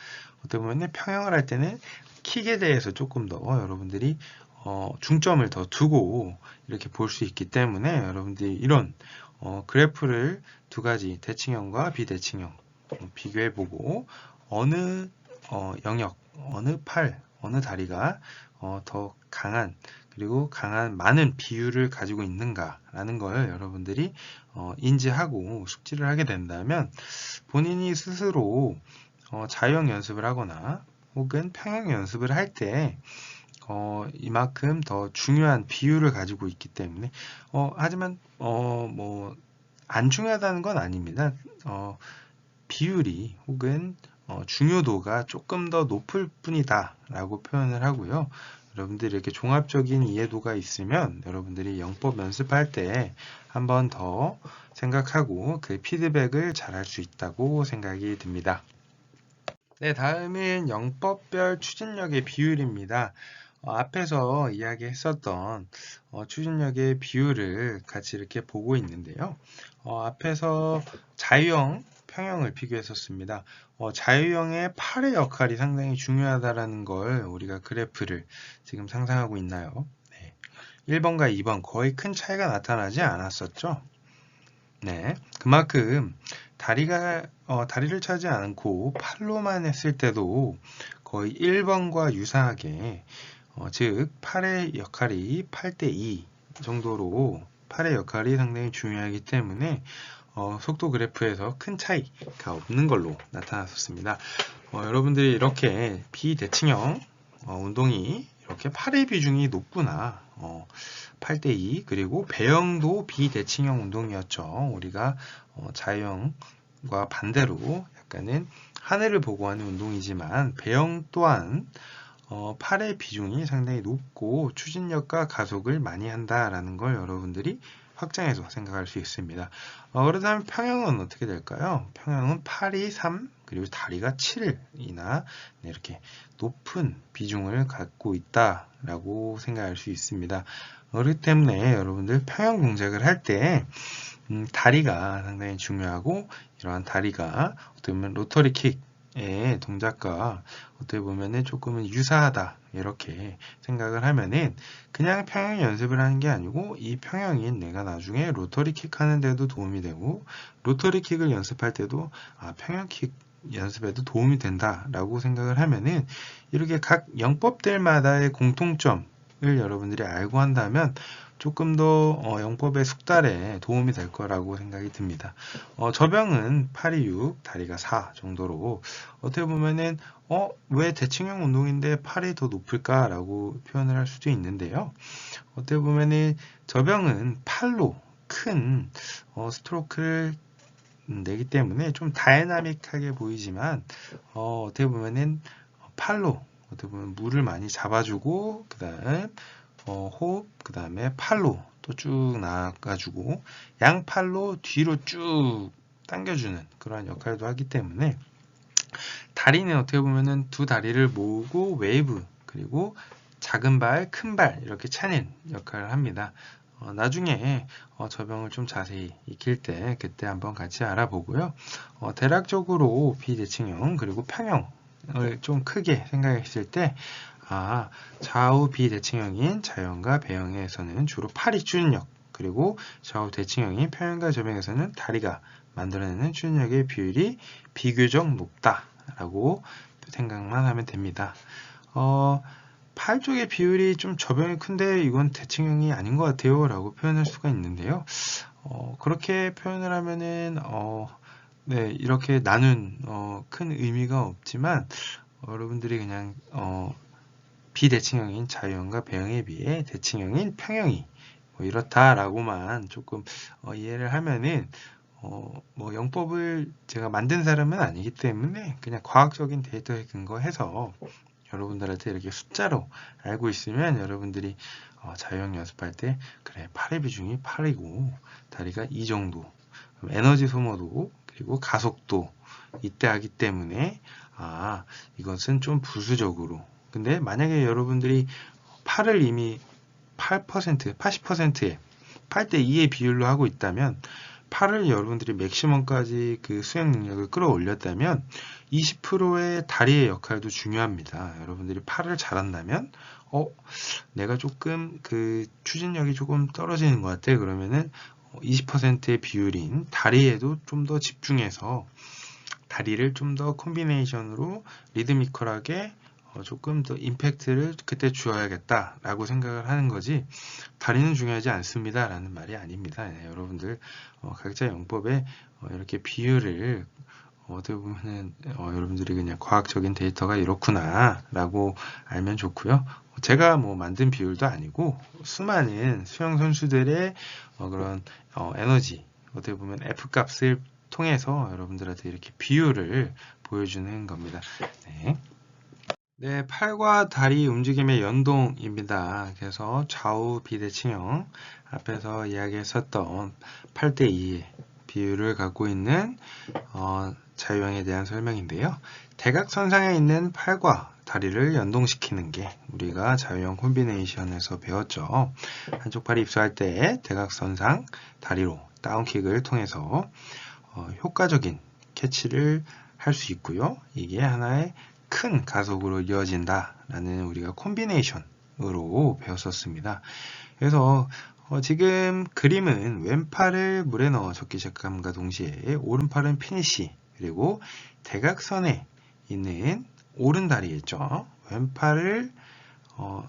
어떻게 보면 평형을 할 때는 킥에 대해서 조금 더 여러분들이 중점을 더 두고 이렇게 볼 수 있기 때문에 여러분들이 이런 그래프를 두 가지 대칭형과 비대칭형 비교해보고 어느 영역, 어느 팔, 어느 다리가 더 강한 그리고 많은 비율을 가지고 있는가라는 걸 여러분들이 인지하고 숙지를 하게 된다면 본인이 스스로 자유형 연습을 하거나 혹은 평형 연습을 할 때 이만큼 더 중요한 비율을 가지고 있기 때문에 하지만 뭐 안 중요하다는 건 아닙니다. 비율이 혹은 중요도가 조금 더 높을 뿐이다 라고 표현을 하고요. 여러분들이 이렇게 종합적인 이해도가 있으면 여러분들이 영법 연습할 때 한 번 더 생각하고 그 피드백을 잘 할 수 있다고 생각이 듭니다. 네, 다음은 영법별 추진력의 비율입니다. 앞에서 이야기했었던 추진력의 비율을 같이 이렇게 보고 있는데요. 앞에서 자유형, 평형을 비교했었습니다. 자유형의 팔의 역할이 상당히 중요하다는 걸 우리가 그래프를 지금 상상하고 있나요? 네. 1번과 2번 거의 큰 차이가 나타나지 않았었죠? 네, 그만큼 다리를 차지 않고 팔로만 했을 때도 거의 1번과 유사하게 즉 팔의 역할이 8대2 정도로 팔의 역할이 상당히 중요하기 때문에 속도 그래프에서 큰 차이가 없는 걸로 나타났었습니다. 여러분들이 이렇게 비대칭형 운동이 이렇게 팔의 비중이 높구나. 8대2 그리고 배영도 비대칭형 운동이었죠. 우리가 자유형과 반대로 약간은 하늘을 보고 하는 운동이지만 배영 또한 팔의 비중이 상당히 높고 추진력과 가속을 많이 한다라는 걸 여러분들이 확장해서 생각할 수 있습니다. 그렇다면 평형은 어떻게 될까요? 평형은 팔이 3 그리고 다리가 7이나 이렇게 높은 비중을 갖고 있다라고 생각할 수 있습니다. 그렇기 때문에 여러분들 평형 동작을 할 때 다리가 상당히 중요하고 이러한 다리가 어떻게 보면 로터리 킥의 동작과 어떻게 보면은 조금은 유사하다 이렇게 생각을 하면은 그냥 평형 연습을 하는 게 아니고 이 평형인 내가 나중에 로터리 킥 하는 데도 도움이 되고 로터리 킥을 연습할 때도 평형 킥 연습에도 도움이 된다라고 생각을 하면은 이렇게 각 영법들마다의 공통점을 여러분들이 알고 한다면 조금 더 영법의 숙달에 도움이 될 거라고 생각이 듭니다. 저병은 팔이 6, 다리가 4 정도로 어떻게 보면은 왜 대칭형 운동인데 팔이 더 높을까라고 표현을 할 수도 있는데요. 어떻게 보면은 저병은 팔로 큰 스트로크를 내기 때문에 좀 다이나믹하게 보이지만 어떻게 보면은 팔로 어떻게 보면 물을 많이 잡아주고 그다음 호흡 그 다음에 팔로 또 쭉 나가지고 양팔로 뒤로 쭉 당겨주는 그러한 역할도 하기 때문에 다리는 어떻게 보면은 두 다리를 모으고 웨이브 그리고 작은 발, 큰 발 이렇게 차는 역할을 합니다. 나중에 저병을 좀 자세히 익힐 때 그때 한번 같이 알아보고요. 대략적으로 비대칭형 그리고 평형을 좀 크게 생각했을 때 좌우 비대칭형인 자형과 배형에서는 주로 팔이 추진력 그리고 좌우 대칭형인 평형과 저병에서는 다리가 만들어내는 추진력의 비율이 비교적 높다라고 생각만 하면 됩니다. 팔 쪽의 비율이 좀 저병이 큰데 이건 대칭형이 아닌 것 같아요 라고 표현할 수가 있는데요. 그렇게 표현을 하면은 네, 이렇게 나눈 큰 의미가 없지만 여러분들이 그냥 비대칭형인 자유형과 배형에 비해 대칭형인 평형이 뭐 이렇다라고만 조금 이해를 하면은 뭐 영법을 제가 만든 사람은 아니기 때문에 그냥 과학적인 데이터에 근거해서 여러분들한테 이렇게 숫자로 알고 있으면 여러분들이 자유형 연습할 때 그래 8의 비중이 8이고 다리가 이 정도 에너지 소모도 그리고 가속도 이때 하기 때문에 이것은 좀 부수적으로 근데 만약에 여러분들이 8을 이미 8%, 80%에 8대 2의 비율로 하고 있다면 8을 여러분들이 맥시멈까지 그 수행 능력을 끌어올렸다면 20%의 다리의 역할도 중요합니다. 여러분들이 8을 잘한다면 내가 조금 그 추진력이 조금 떨어지는 것 같아. 그러면은 20%의 비율인 다리에도 좀 더 집중해서 다리를 좀 더 콤비네이션으로 리드미컬하게 조금 더 임팩트를 그때 주어야겠다 라고 생각을 하는 거지 다리는 중요하지 않습니다 라는 말이 아닙니다. 네, 여러분들 각자 영법에 이렇게 비율을 어떻게 보면은 여러분들이 그냥 과학적인 데이터가 이렇구나 라고 알면 좋고요. 제가 뭐 만든 비율도 아니고 수많은 수영 선수들의 그런 에너지 어떻게 보면 F값을 통해서 여러분들한테 이렇게 비율을 보여주는 겁니다. 네. 네, 팔과 다리 움직임의 연동입니다. 그래서 좌우 비대칭형 앞에서 이야기했었던 8대2의 비율을 갖고 있는 자유형에 대한 설명인데요. 대각선상에 있는 팔과 다리를 연동시키는 게 우리가 자유형 콤비네이션에서 배웠죠. 한쪽 팔이 입수할 때 대각선상 다리로 다운킥을 통해서 효과적인 캐치를 할 수 있고요. 이게 하나의 큰 가속으로 이어진다라는 우리가 콤비네이션으로 배웠었습니다. 그래서 지금 그림은 왼팔을 물에 넣어 적기 시작함과 동시에 오른팔은 피니시 그리고 대각선에 있는 오른다리 있죠. 왼팔을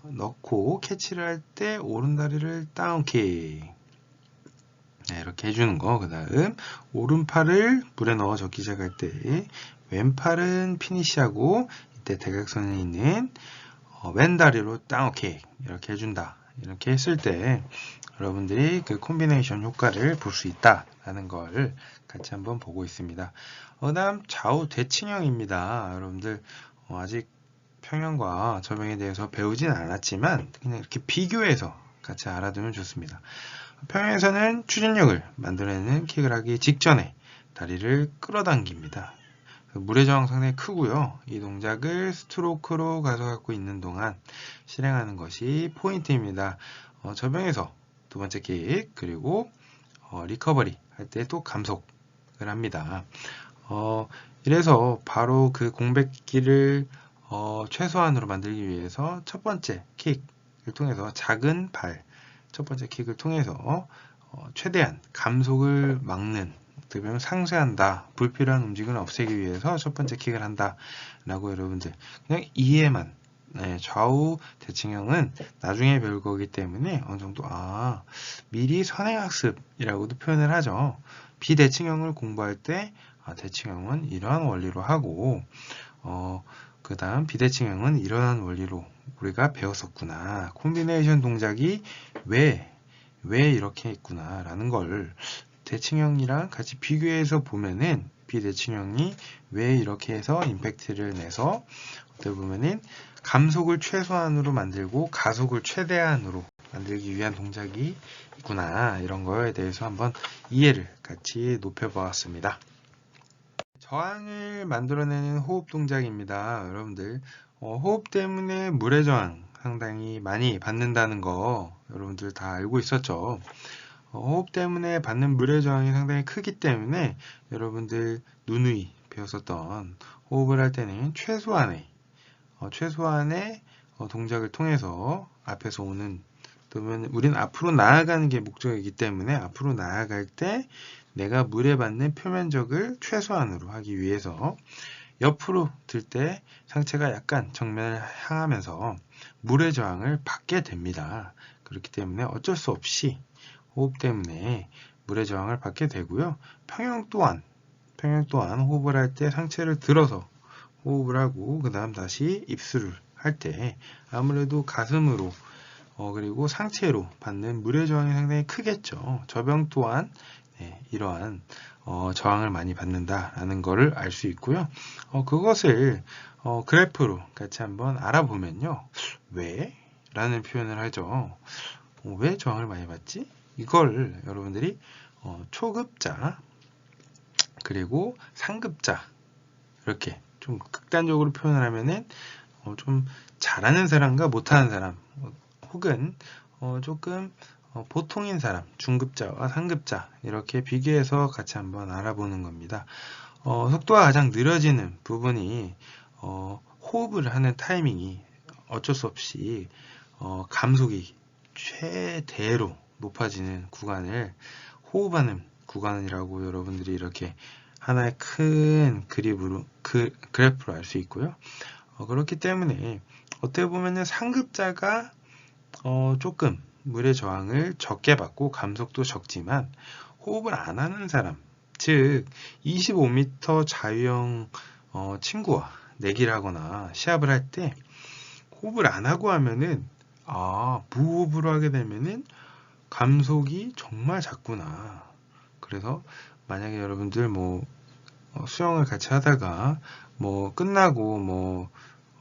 넣고 캐치를 할 때 오른다리를 다운킥 네, 이렇게 해주는 거. 그 다음 오른팔을 물에 넣어 적기 시작할 때 왼팔은 피니시하고 이때 대각선에 있는 왼다리로 다운킥 이렇게 해준다. 이렇게 했을 때 여러분들이 그 콤비네이션 효과를 볼 수 있다라는 걸 같이 한번 보고 있습니다. 다음 좌우 대칭형입니다. 여러분들 아직 평형과 저병에 대해서 배우진 않았지만 그냥 이렇게 비교해서 같이 알아두면 좋습니다. 평형에서는 추진력을 만들어내는 킥을 하기 직전에 다리를 끌어당깁니다. 물의 저항 상당히 크고요. 이 동작을 스트로크로 가져가고 있는 동안 실행하는 것이 포인트입니다. 저병에서 두 번째 킥 그리고 리커버리 할 때 또 감속을 합니다. 이래서 바로 그 공백기를 최소한으로 만들기 위해서 첫 번째 킥을 통해서 작은 발 첫 번째 킥을 통해서 최대한 감속을 막는 어떻게 보면 상쇄한다. 불필요한 움직임을 없애기 위해서 첫 번째 킥을 한다. 라고 여러분들 그냥 이해만 좌우 대칭형은 나중에 배울 거기 때문에 어느 정도 미리 선행학습이라고도 표현을 하죠. 비대칭형을 공부할 때 대칭형은 이러한 원리로 하고 그 다음 비대칭형은 이러한 원리로 우리가 배웠었구나. 콤비네이션 동작이 왜 이렇게 있구나 라는 걸 대칭형이랑 같이 비교해서 보면은 비대칭형이 왜 이렇게 해서 임팩트를 내서 어떻게 보면은 감속을 최소한으로 만들고 가속을 최대한으로 만들기 위한 동작이 있구나 이런 거에 대해서 한번 이해를 같이 높여보았습니다. 저항을 만들어내는 호흡 동작입니다. 여러분들 호흡 때문에 물의 저항 상당히 많이 받는다는 거 여러분들 다 알고 있었죠. 호흡 때문에 받는 물의 저항이 상당히 크기 때문에 여러분들 누누이 배웠었던 호흡을 할 때는 최소한의 동작을 통해서 앞에서 오는 그러면 우리는 앞으로 나아가는 게 목적이기 때문에 앞으로 나아갈 때 내가 물에 받는 표면적을 최소한으로 하기 위해서 옆으로 들 때 상체가 약간 정면을 향하면서 물의 저항을 받게 됩니다. 그렇기 때문에 어쩔 수 없이 호흡 때문에 물의 저항을 받게 되고요. 평형 또한 호흡을 할 때 상체를 들어서 호흡을 하고 그 다음 다시 입술을 할 때 아무래도 가슴으로 그리고 상체로 받는 물의 저항이 상당히 크겠죠. 저병 또한 이러한 저항을 많이 받는다라는 것을 알 수 있고요. 그것을 그래프로 같이 한번 알아보면요. 왜? 라는 표현을 하죠. 왜 저항을 많이 받지? 이걸 여러분들이 초급자 그리고 상급자 이렇게 좀 극단적으로 표현을 하면은 좀 잘하는 사람과 못하는 사람 혹은 조금 보통인 사람, 중급자와 상급자 이렇게 비교해서 같이 한번 알아보는 겁니다. 속도가 가장 느려지는 부분이 호흡을 하는 타이밍이 어쩔 수 없이 감속이 최대로 높아지는 구간을 호흡하는 구간이라고 여러분들이 이렇게 하나의 큰 그래프로 알 수 있고요. 그렇기 때문에 어떻게 보면은 상급자가 조금 물의 저항을 적게 받고 감속도 적지만 호흡을 안 하는 사람, 즉 25m 자유형 친구와 내기를 하거나 시합을 할 때 호흡을 안 하고 하면은 무호흡으로 하게 되면은 감속이 정말 작구나. 그래서 만약에 여러분들 수영을 같이 하다가 끝나고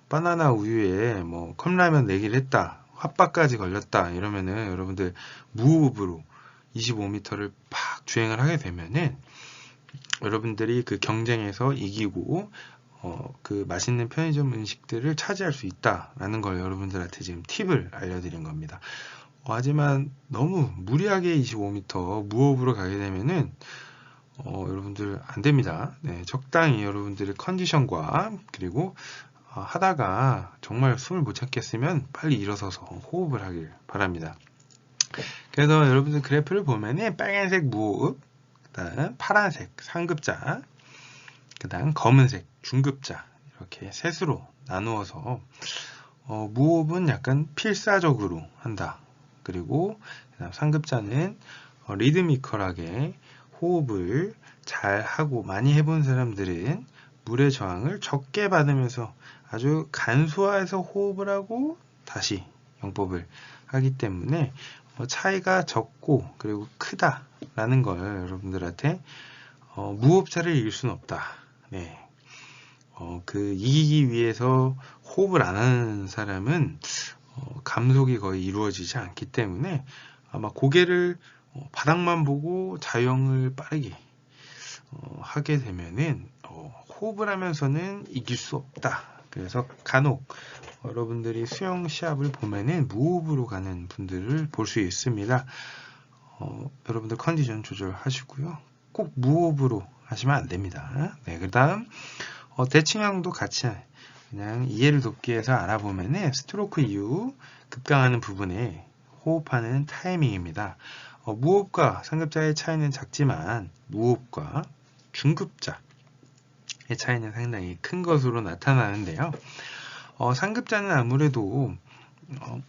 바나나 우유에 컵라면 내기를 했다. 핫바까지 걸렸다. 이러면은 여러분들 무호흡으로 25m를 팍 주행을 하게 되면은 여러분들이 그 경쟁에서 이기고 그 맛있는 편의점 음식들을 차지할 수 있다라는 걸 여러분들한테 지금 팁을 알려드린 겁니다. 하지만 너무 무리하게 25m 무호흡으로 가게 되면은 여러분들 안 됩니다. 네, 적당히 여러분들의 컨디션과 그리고 하다가 정말 숨을 못 찾겠으면 빨리 일어서서 호흡을 하길 바랍니다. 그래서 여러분들 그래프를 보면은 빨간색 무호흡, 그 다음 파란색 상급자, 그 다음 검은색 중급자 이렇게 셋으로 나누어서 무호흡은 약간 필사적으로 한다. 그리고 그다음 상급자는 리드미컬하게 호흡을 잘 하고 많이 해본 사람들은 물의 저항을 적게 받으면서 아주 간소화해서 호흡을 하고 다시 영법을 하기 때문에 차이가 적고 그리고 크다라는 걸 여러분들한테 무호흡자를 이길 수는 없다. 네. 이기기 위해서 호흡을 안 하는 사람은 감속이 거의 이루어지지 않기 때문에 아마 고개를 바닥만 보고 자유형을 빠르게 하게 되면은 호흡을 하면서는 이길 수 없다. 그래서 간혹 여러분들이 수영 시합을 보면은 무호흡으로 가는 분들을 볼 수 있습니다. 여러분들 컨디션 조절하시고요. 꼭 무호흡으로 하시면 안 됩니다. 네, 그 다음 대칭형도 같이 그냥 이해를 돕기 위해서 알아보면은 스트로크 이후 급강하는 부분에 호흡하는 타이밍입니다. 무호흡과 상급자의 차이는 작지만 무호흡과 중급자의 차이는 상당히 큰 것으로 나타나는데요. 상급자는 아무래도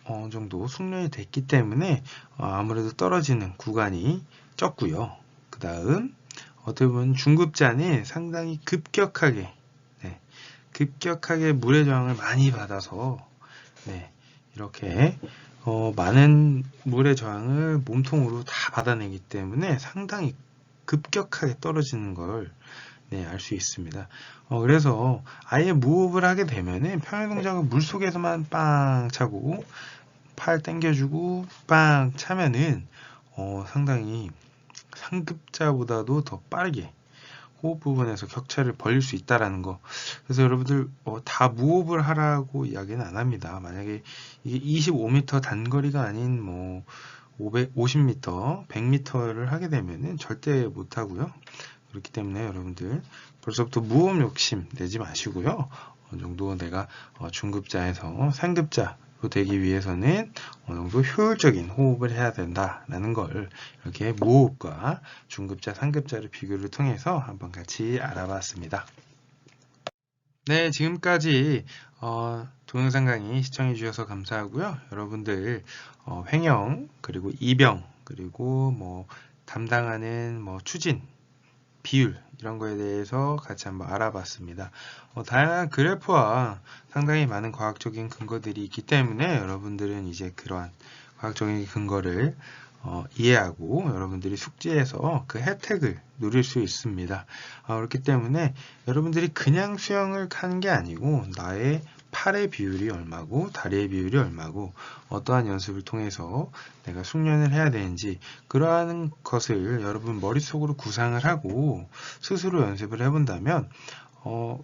어느 정도 숙련이 됐기 때문에 아무래도 떨어지는 구간이 적고요. 그 다음 어떻게 보면 중급자는 상당히 급격하게 물의 저항을 많이 받아서 이렇게 많은 물의 저항을 몸통으로 다 받아내기 때문에 상당히 급격하게 떨어지는 걸 알 수 있습니다. 그래서 아예 무호흡을 하게 되면은 평행 동작을 물 속에서만 빵 차고 팔 당겨주고 빵 차면은 상당히 상급자보다도 더 빠르게 호흡 부분에서 격차를 벌릴 수 있다라는 거. 그래서 여러분들 다 무호흡을 하라고 이야기는 안 합니다. 만약에 이게 25m 단거리가 아닌 50m, 100m를 하게 되면은 절대 못 하고요. 그렇기 때문에 여러분들 벌써부터 무호흡 욕심 내지 마시고요. 어느 정도 내가 중급자에서 상급자로 되기 위해서는 어느 정도 효율적인 호흡을 해야 된다라는 걸 이렇게 무호흡과 중급자, 상급자를 비교를 통해서 한번 같이 알아봤습니다. 네, 지금까지 동영상 강의 시청해 주셔서 감사하고요. 여러분들 횡령 그리고 이병 그리고 뭐 담당하는 뭐 추진 비율 이런 거에 대해서 같이 한번 알아봤습니다. 다양한 그래프와 상당히 많은 과학적인 근거들이 있기 때문에 여러분들은 이제 그러한 과학적인 근거를 이해하고 여러분들이 숙지해서 그 혜택을 누릴 수 있습니다. 그렇기 때문에 여러분들이 그냥 수영을 하는 게 아니고 나의 팔의 비율이 얼마고 다리의 비율이 얼마고 어떠한 연습을 통해서 내가 숙련을 해야 되는지 그러한 것을 여러분 머릿속으로 구상을 하고 스스로 연습을 해본다면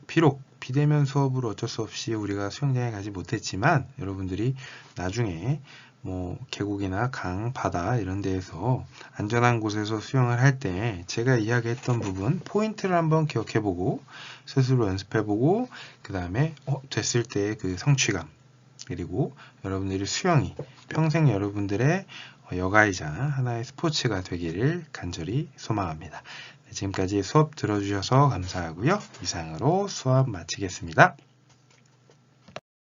비록 비대면 수업으로 어쩔 수 없이 우리가 수영장에 가지 못했지만 여러분들이 나중에 뭐 계곡이나 강, 바다 이런 데에서 안전한 곳에서 수영을 할 때 제가 이야기했던 부분 포인트를 한번 기억해보고 스스로 연습해보고 그 다음에 됐을 때 그 성취감 그리고 여러분들이 수영이 평생 여러분들의 여가이자 하나의 스포츠가 되기를 간절히 소망합니다. 네, 지금까지 수업 들어주셔서 감사하고요. 이상으로 수업 마치겠습니다.